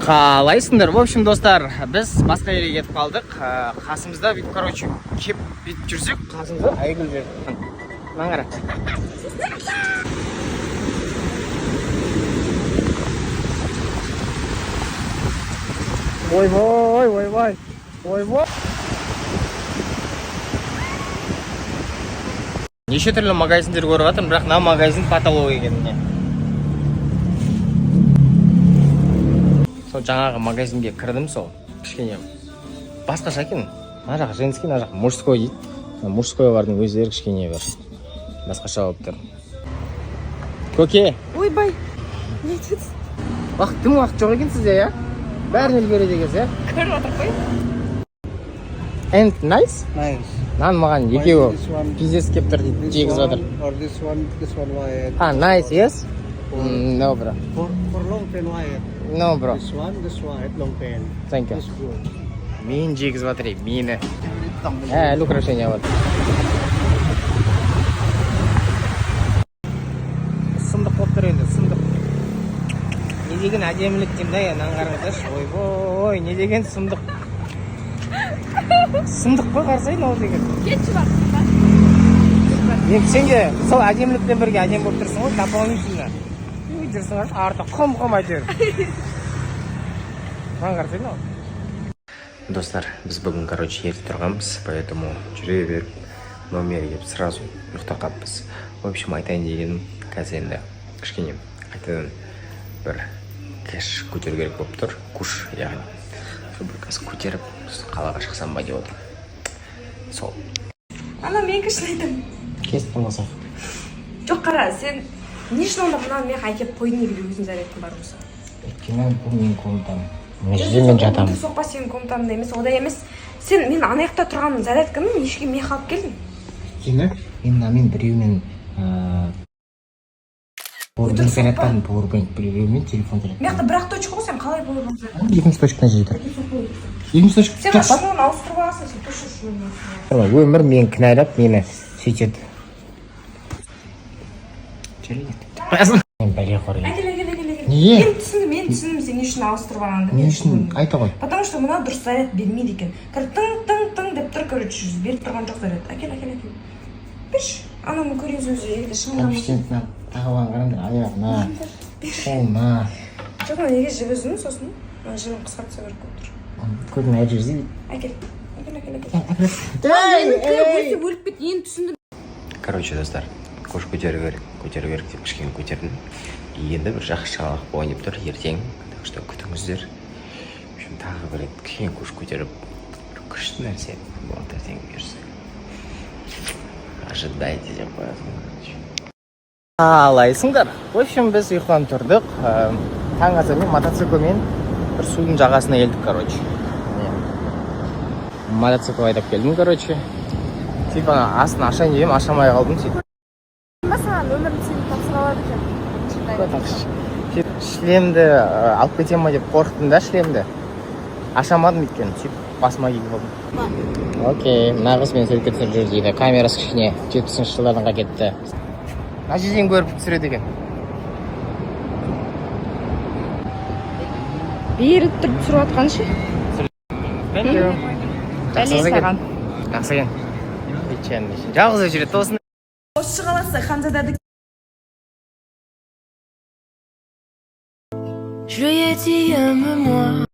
Қалайсыңдар? В общем, достар, біз басқа жерге кетіп қалдық. Қасымызда бүйтіп, короче, кеп бүйтіп жүрсек, қасымызда айгүл жүр. Маған қара. Ойбой, ойбой, ойбой. Неше түрлі магазиндер көріп жатырмын, бірақ мына магазин потолок екен. Сол жаңағы магазинге кірдім, сол кішкене басқаша екен. Мына жақ женский, мына жақ мужской дейді. Мужской бардың өздері кішкене бір басқаша болып тұр. Көке. Ойбай. Не етесіз? Тым уақыт жоқ екен сізде, я? Бәрін үлгереді екенсіз, я? Көріп отыр қой. And nice? Nice. Нан маған екеуі пиздес кеп тұр дейді, жегіз жатыр. Or this one white. Nice, yes? No, bro. For long pen white. No, bro. This white long pen. Thank you. This good. Мен жегіз жатыр, мені. Әлі украшение бар. Сындық болып тұр енді, сындық. Не деген әдемілік деймін да, нан қараңыздаршы. Ойбой, не деген сындық. Сындық қой, қарсайын ол деген. Кетші бар. Енді сенге сол әдемілікпен бірге әдем болып тұрсың ғой, дополнительно. Жүрсің ғой, арты құм әйтеуір. Маған қарсайын ол. Достар, біз бүгін, короче, ерте тұрғанбыз, поэтому жүре беріп, номерге келіп сразу ұйықтап қалыппыз. В общем, айтайын дегенім, қазір енді кішкене қайтадан бір кеш көтеру керек болып тұр. Куш, яғни. Бір қазір көтеріп, қалаға шықсам ба деп отыр. Сол. Ана мен кішін айтам. Кестім болса. Жоқ қара, сен не үшін онда мынаны мен әкеп қойдың егілі өзің зарядкің бар болса? Өйткені бұл мен комнатам. Мен жатамын. Соқпа сенің комнатаңда емес, ода емес. Сен мен ана жақта тұрған зарядканы нешеге мен қалып келдің? Өйткені мен біреумен Powerbank зарядтадым, Powerbank біреумен телефон зарядтадым. Мен жақта бір-ақ точка ғой, сен қалай Powerbank зарядтадың? Екінші точкадан жейді. Екінші точка сен шнурын ауыстырып аласың, сен точно шнурын ауыстырып аласың. Өмір мені кінәлап, мені сөйтеді. Мен бәле қор келді. Әкел. Неге? Мен түсіндім сен не үшін ауыстырып алғанды. Не үшін? Айта ғой. Потому что мына дұрыс заряд бермейді екен. Тың деп тұр, короче, беріп тұрған жоқ заряд. Әкел. Берші. Ананы көріңіз өзі егде шыңғамыз. Әпштен тағылған қарамдар, аяғына, қолына. Жоқ, неге жібіздің сосын? Жібін қысқартса көріп көп тұр. Көзім әр жерде дейді. Әкел. Өліп бет, енді түсіндім. Короче, достар, көш көтеру керек деп кішкене көтердім. Енді бір жақсы жаңалық болайын деп тұр, ертең. Так что күтіңіздер. Тағы бір кішкене көш көтеріп, күшті нәрсе болады ертең берсі. Ожидайте деп қоясың. Алайсыңдар. В общем, біз ұйықтан тұрдық. Таң азанмен мотоциклмен бір судың жағасына келдік, короче. Мотоцикл айдап келдім, короче. Сөйтіп астын ашайын дегенім, ашамай қалдым сөйтіп. Саған өмірін сені тапсыра алады екен. Шлемді алып кетем ма деп қорықтым да, шлемді. Ашамадым екен, сөйтіп басыма киіп алдым. Окей, нағыз мен суретке түсіріп жүр дейді. Камерасы кішкене 70-ші жылдарға кетті. Мына жерден көріп түсіреді екен. Бері тұрып түсіріп атқан ше? Бәле саған. Жақсы екен. Жалғыз жүреді тосын. Осы қаласы Ханзадады. Je lui ai dit aime-moi,